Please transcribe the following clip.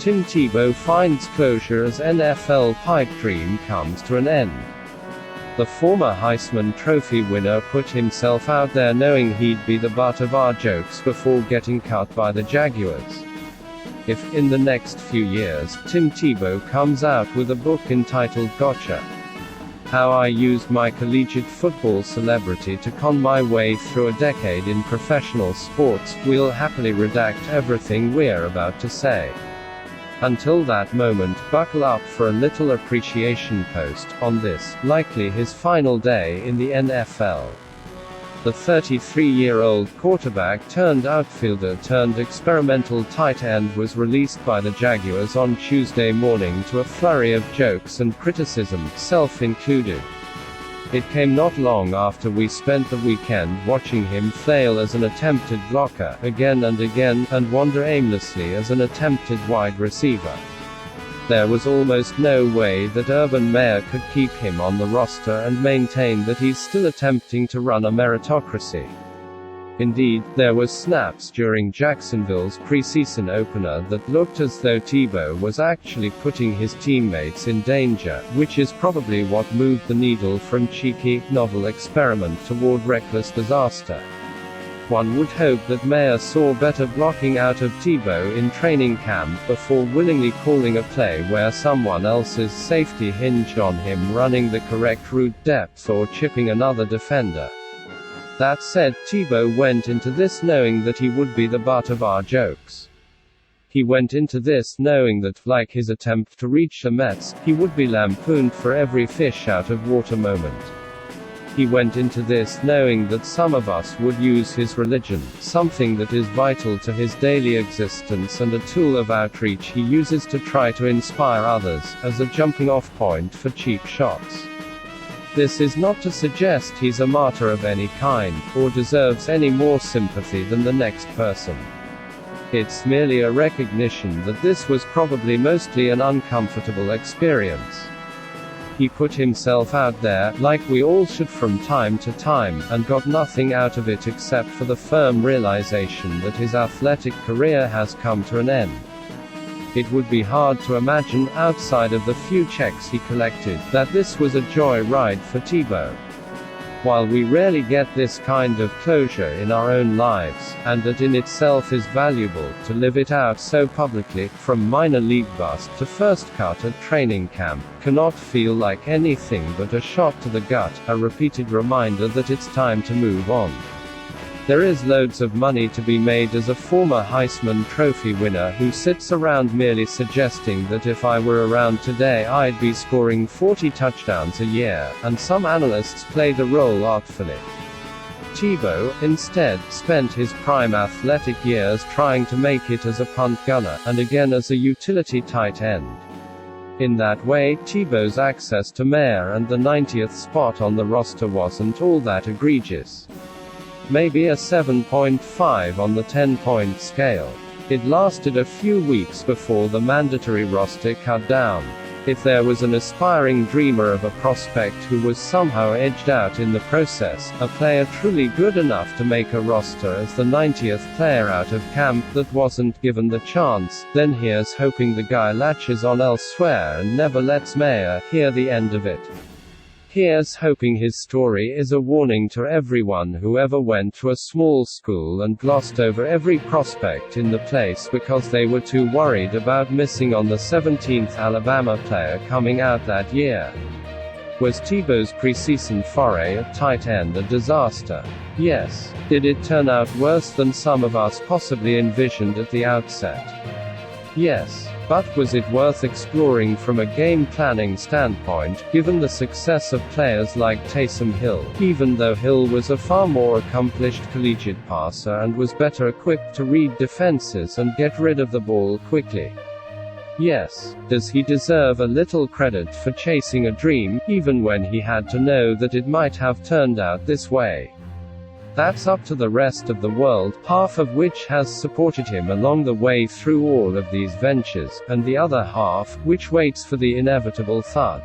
Tim Tebow finds closure as NFL pipe dream comes to an end. The former Heisman Trophy winner put himself out there knowing he'd be the butt of our jokes before getting cut by the Jaguars. If, in the next few years, Tim Tebow comes out with a book entitled Gotcha! How I Used My Collegiate Football Celebrity to Con My Way Through a Decade in Professional Sports, we'll happily redact everything we're about to say. Until that moment, buckle up for a little appreciation post on this, likely his final day in the NFL. The 33-year-old quarterback turned outfielder turned experimental tight end was released by the Jaguars on Tuesday morning to a flurry of jokes and criticism, self-included. It came not long after we spent the weekend watching him flail as an attempted blocker, again and again, and wander aimlessly as an attempted wide receiver. There was almost no way that Urban Meyer could keep him on the roster and maintain that he's still attempting to run a meritocracy. Indeed, there was snaps during Jacksonville's preseason opener that looked as though Tebow was actually putting his teammates in danger, which is probably what moved the needle from cheeky, novel experiment toward reckless disaster. One would hope that Meyer saw better blocking out of Tebow in training camp before willingly calling a play where someone else's safety hinged on him running the correct route depth or chipping another defender. That said, Tebow went into this knowing that he would be the butt of our jokes. He went into this knowing that, like his attempt to reach the Mets, he would be lampooned for every fish out of water moment. He went into this knowing that some of us would use his religion, something that is vital to his daily existence and a tool of outreach he uses to try to inspire others, as a jumping-off point for cheap shots. This is not to suggest he's a martyr of any kind, or deserves any more sympathy than the next person. It's merely a recognition that this was probably mostly an uncomfortable experience. He put himself out there, like we all should from time to time, and got nothing out of it except for the firm realization that his athletic career has come to an end. It would be hard to imagine, outside of the few checks he collected, that this was a joy ride for Tebow. While we rarely get this kind of closure in our own lives, and that in itself is valuable, to live it out so publicly, from minor league bust to first cut at training camp, cannot feel like anything but a shot to the gut, a repeated reminder that it's time to move on. There is loads of money to be made as a former Heisman Trophy winner who sits around merely suggesting that if I were around today I'd be scoring 40 touchdowns a year, and some analysts play the role artfully. Tebow, instead, spent his prime athletic years trying to make it as a punt gunner, and again as a utility tight end. In that way, Tebow's access to Meyer and the 90th spot on the roster wasn't all that egregious. Maybe a 7.5 on the 10-point scale. It lasted a few weeks before the mandatory roster cut down. If there was an aspiring dreamer of a prospect who was somehow edged out in the process, a player truly good enough to make a roster as the 90th player out of camp that wasn't given the chance, then here's hoping the guy latches on elsewhere and never lets Meyer hear the end of it. Here's hoping his story is a warning to everyone who ever went to a small school and glossed over every prospect in the place because they were too worried about missing on the 17th Alabama player coming out that year. Was Tebow's preseason foray at tight end a disaster? Yes. Did it turn out worse than some of us possibly envisioned at the outset? Yes. But was it worth exploring from a game planning standpoint, given the success of players like Taysom Hill, even though Hill was a far more accomplished collegiate passer and was better equipped to read defenses and get rid of the ball quickly? Yes. Does he deserve a little credit for chasing a dream, even when he had to know that it might have turned out this way? That's up to the rest of the world, half of which has supported him along the way through all of these ventures, and the other half, which waits for the inevitable thud.